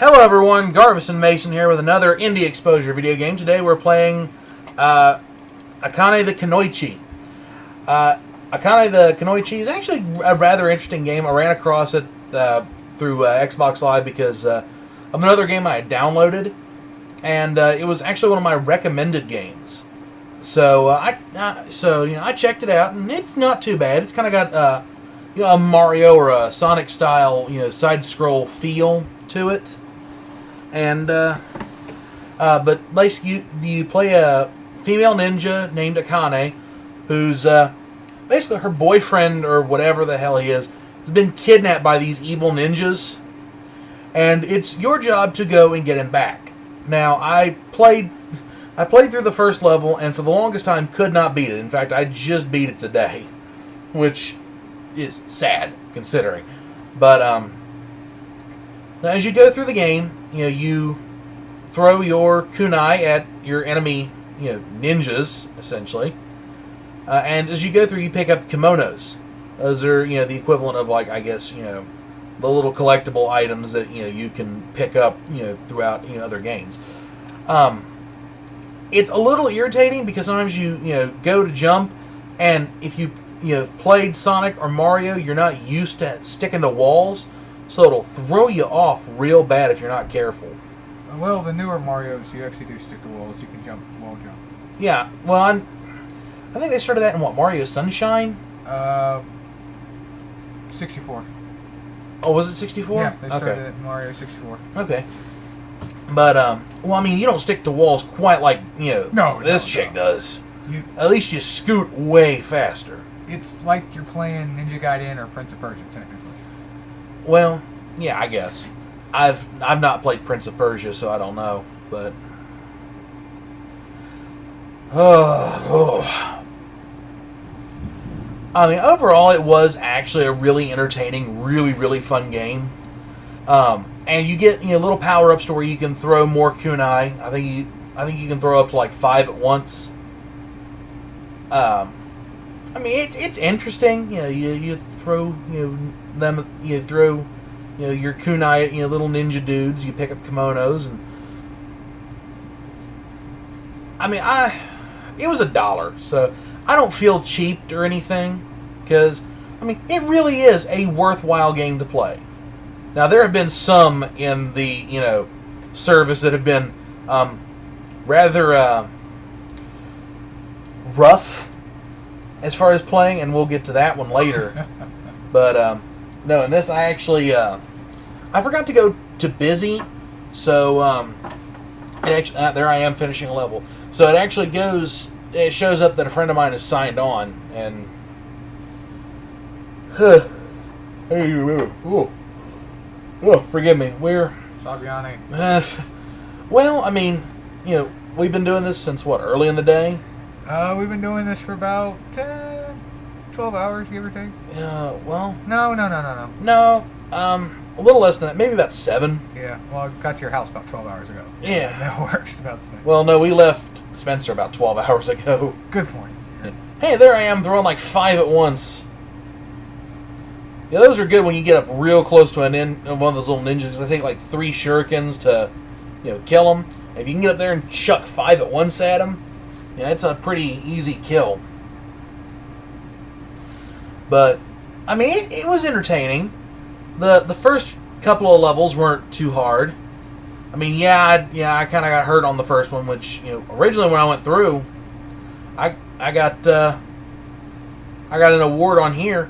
Hello everyone, Garvis and Mason here with another indie exposure video game. Today we're playing Akane the Kunoichi. Akane the Kunoichi is actually a rather interesting game. I ran across it through Xbox Live because of another game I had downloaded, and it was actually one of my recommended games. So I checked it out, and it's not too bad. It's kind of got a Mario or a Sonic style side scroll feel to it. And but basically you play a female ninja named Akane, who's basically her boyfriend or whatever the hell he is has been kidnapped by these evil ninjas, and it's your job to go and get him back. Now I played through the first level, and for the longest time could not beat it. In fact, I just beat it today, which is sad considering. But now as you go through the game, you throw your kunai at your enemy, ninjas, essentially. And as you go through, you pick up kimonos. Those are, the equivalent of, like, I guess, the little collectible items that, you can pick up, throughout, other games. It's a little irritating because sometimes you go to jump, and if you've played Sonic or Mario, you're not used to sticking to walls. So it'll throw you off real bad if you're not careful. Well, the newer Marios, you actually do stick to walls. You can wall jump. Yeah, well, I think they started that in Mario Sunshine? 64. Oh, was it 64? Yeah, they started it in Mario 64. Okay. But, well, I mean, you don't stick to walls quite like, this chick does. At least you scoot way faster. It's like you're playing Ninja Gaiden or Prince of Persia, technically. Well, yeah, I guess. I've not played Prince of Persia, so I don't know, but I mean, overall, it was actually a really entertaining, really, really fun game. And you get little power ups to where you can throw more kunai. I think you can throw up to like 5 at once. I mean, it's interesting. You throw your kunai at little ninja dudes. You pick up kimonos, and I mean, it was $1, so I don't feel cheaped or anything, because I mean, it really is a worthwhile game to play. Now, there have been some in the service that have been rather rough as far as playing, and we'll get to that one later. But no, in this I actually I forgot to go to busy, so it actually, there I am finishing a level. So it actually shows up that a friend of mine has signed on, and forgive me, we're Fabiani. well, I mean, we've been doing this since what, early in the day? We've been doing this for about 12 hours, give or take. Well, No, a little less than that, maybe about 7. Yeah, well, I got to your house about 12 hours ago. Yeah. That works about the same. Well, no, we left Spencer about 12 hours ago. Good point. Yeah. Hey, there I am throwing like 5 at once. Yeah, those are good when you get up real close to one of those little ninjas. They take like 3 shurikens to, kill them. If you can get up there and chuck 5 at once at them, it's a pretty easy kill. But I mean, it was entertaining. The first couple of levels weren't too hard. I mean, I kind of got hurt on the first one, which originally when I went through, I got an award on here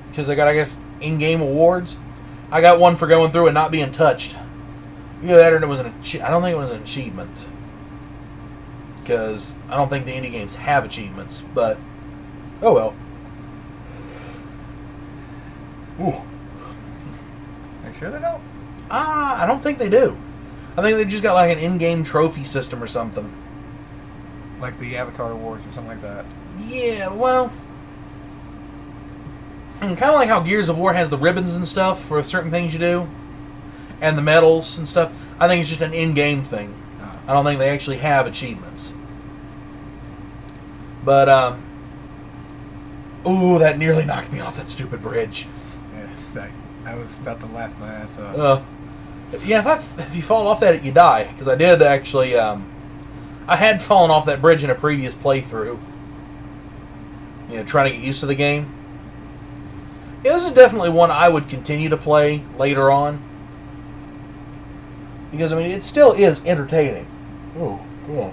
because I got, I guess, in-game awards. I got one for going through and not being touched. That, or it was I don't think it was an achievement, because I don't think the indie games have achievements. But oh well. Ooh. Are you sure they don't? I don't think they do. I think they just got like an in-game trophy system or something. Like the Avatar Awards or something like that. Yeah, well, kind of like how Gears of War has the ribbons and stuff for certain things you do, and the medals and stuff. I think it's just an in-game thing. I don't think they actually have achievements. But, ooh, that nearly knocked me off that stupid bridge. Yes, I was about to laugh my ass off. Yeah, if you fall off that, you die. Because I did actually, I had fallen off that bridge in a previous playthrough. You know, trying to get used to the game. Yeah, this is definitely one I would continue to play later on. Because, I mean, it still is entertaining. Oh, yeah.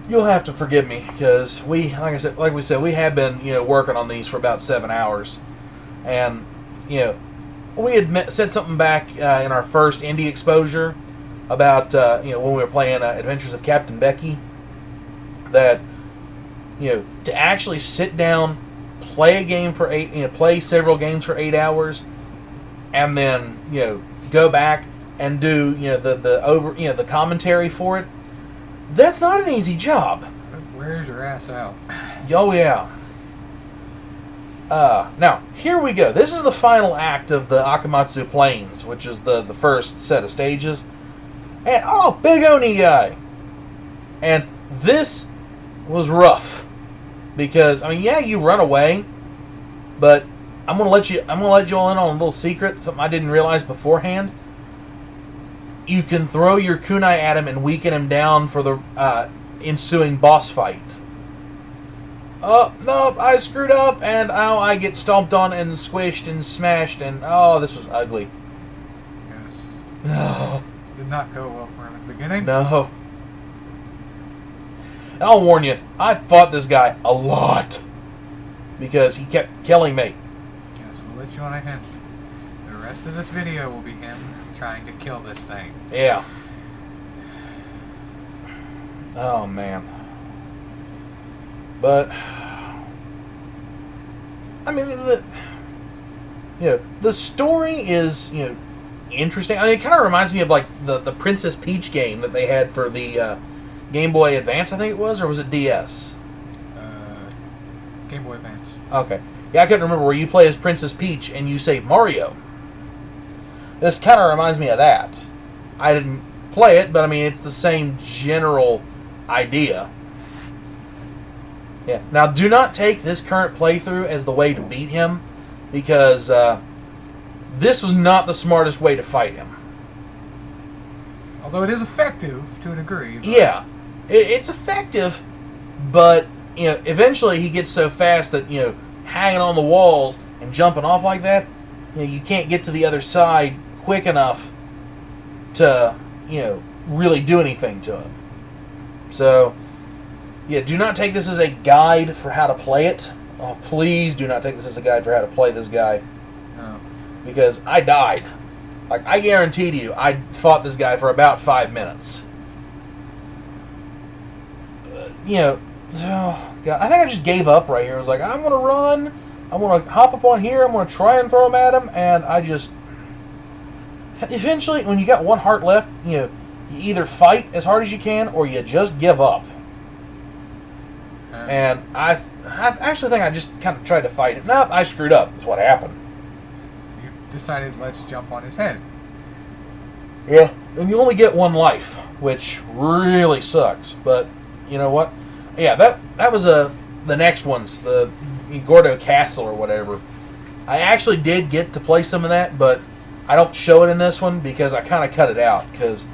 You'll have to forgive me, because like we said, we have been, working on these for about 7 hours. And, we had said something back in our first indie exposure about, when we were playing Adventures of Captain Becky, that, to actually sit down, play a game for play several games for 8 hours, and then, go back and do, the commentary for it, that's not an easy job. Where's your ass out? Oh, yeah. Now, here we go. This is the final act of the Akamatsu Plains, which is the first set of stages. And, big Oni guy! And this was rough. Because, I mean, yeah, you run away, but I'm gonna let you all in on a little secret, something I didn't realize beforehand. You can throw your kunai at him and weaken him down for the ensuing boss fight. Oh, no, I screwed up, and I get stomped on and squished and smashed, and this was ugly. Yes. Did not go well for him at the beginning. No. And I'll warn you, I fought this guy a lot, because he kept killing me. Yes, we'll let you on a hint. The rest of this video will be him trying to kill this thing. Yeah. Oh, man. But, I mean, the story is, interesting. I mean, it kind of reminds me of, like, the Princess Peach game that they had for the Game Boy Advance, I think it was, or was it DS? Game Boy Advance. Okay. Yeah, I couldn't remember, where you play as Princess Peach and you save Mario. This kind of reminds me of that. I didn't play it, but I mean, it's the same general idea. Yeah. Now, do not take this current playthrough as the way to beat him, because this was not the smartest way to fight him. Although it is effective to a degree. But... Yeah. It's effective, but, eventually he gets so fast that, hanging on the walls and jumping off like that, you can't get to the other side quick enough to, really do anything to him. So, yeah, do not take this as a guide for how to play it. Oh, please do not take this as a guide for how to play this guy. No. Because I died. Like, I guaranteed you, I fought this guy for about 5 minutes. Oh, God, I think I just gave up right here. I was like, I'm going to run. I'm going to hop up on here. I'm going to try and throw him at him. And I just... Eventually, when you got one heart left, you either fight as hard as you can or you just give up. And I actually think I just kind of tried to fight it. Nope, I screwed up. That's what happened. You decided, let's jump on his head. Yeah. And you only get one life, which really sucks. But, you know what? Yeah, that was the next one's, the Gordo Castle or whatever. I actually did get to play some of that, but I don't show it in this one because I kind of cut it out because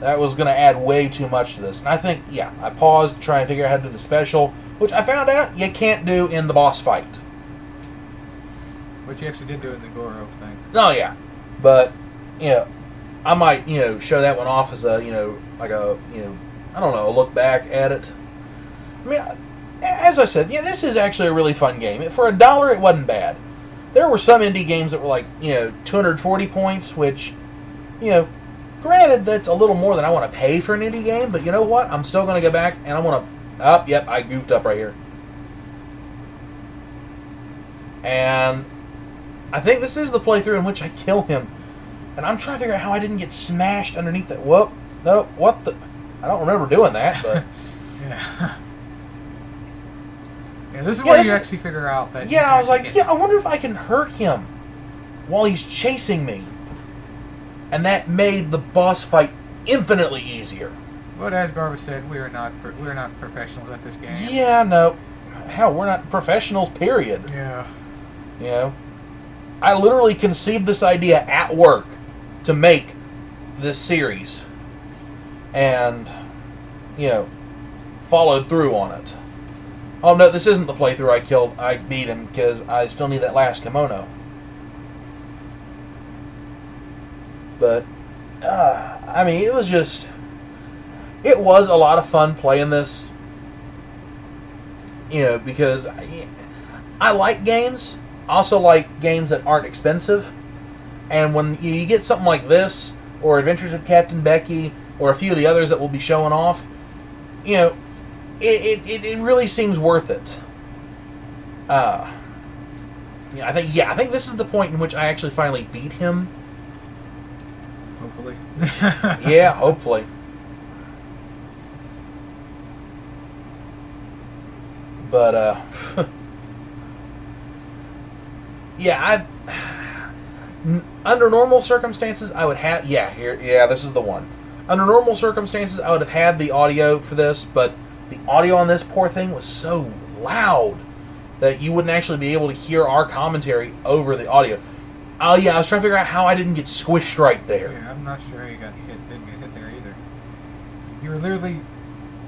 that was going to add way too much to this. And I think, yeah, I paused to try and figure out how to do the special, which I found out you can't do in the boss fight. But you actually did do it in the Goro thing. Oh, yeah. But, I might, show that one off as a, like a, I don't know, a look back at it. I mean, as I said, this is actually a really fun game. For $1, it wasn't bad. There were some indie games that were like, 240 points, which, granted, that's a little more than I want to pay for an indie game, but you know what? I'm still going to go back and I'm going to... yep, I goofed up right here. And I think this is the playthrough in which I kill him. And I'm trying to figure out how I didn't get smashed underneath that. Whoop. Nope. What the... I don't remember doing that, but... Yeah. Yeah, this is where you actually figure out that... Yeah, I was like, I wonder if I can hurt him while he's chasing me. And that made the boss fight infinitely easier. But as Garba said, we're not professionals at this game. Yeah, no. Hell, we're not professionals, period. Yeah. I literally conceived this idea at work. to make this series, and followed through on it. Oh no, this isn't the playthrough I beat him, because I still need that last kimono. But I mean, it was a lot of fun playing this. Because I like games. I also like games that aren't expensive. And when you get something like this, or Adventures of Captain Becky, or a few of the others that we'll be showing off, it really seems worth it. I think this is the point in which I actually finally beat him. Hopefully. Yeah, hopefully. But yeah, under normal circumstances, I would have... this is the one. Under normal circumstances, I would have had the audio for this, but the audio on this poor thing was so loud that you wouldn't actually be able to hear our commentary over the audio. Oh yeah, I was trying to figure out how I didn't get squished right there. Yeah, I'm not sure you got hit. Didn't get hit there either. You were literally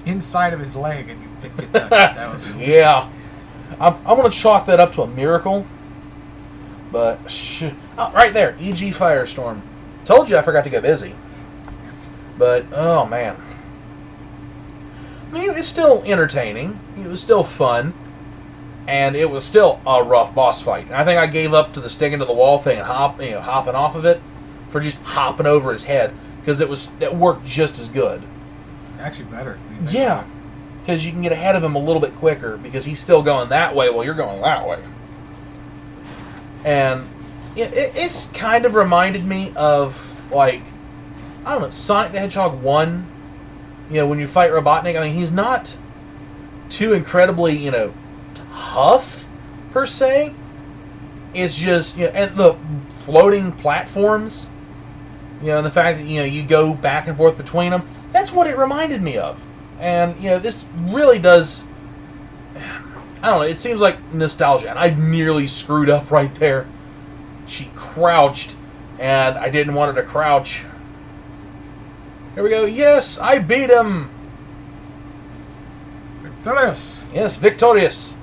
inside of his leg and you didn't get touched. That was... Yeah. I'm going to chalk that up to a miracle. But, right there, E.G. Firestorm. Told you I forgot to go busy. But, oh man. I mean, it's still entertaining. It was still fun. And it was still a rough boss fight. And I think I gave up to the sticking to the wall thing and hopping off of it for just hopping over his head, because it worked just as good. Actually better. Yeah, because you can get ahead of him a little bit quicker, because he's still going that way while you're going that way. And it's kind of reminded me of, like, I don't know, Sonic the Hedgehog 1. When you fight Robotnik, I mean, he's not too incredibly, tough, per se. It's just, and the floating platforms, and the fact that, you go back and forth between them, that's what it reminded me of. And, this really does, I don't know, it seems like nostalgia. And I nearly screwed up right there. She crouched, and I didn't want her to crouch. Here we go. Yes, I beat him. Victorious. Yes, victorious.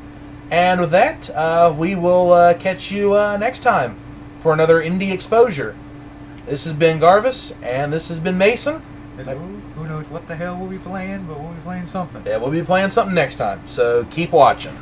And with that, we will catch you next time for another indie exposure. This has been Garvis, and this has been Mason. Hello. Who knows what the hell we'll be playing, but we'll be playing something. Yeah, we'll be playing something next time, so keep watching.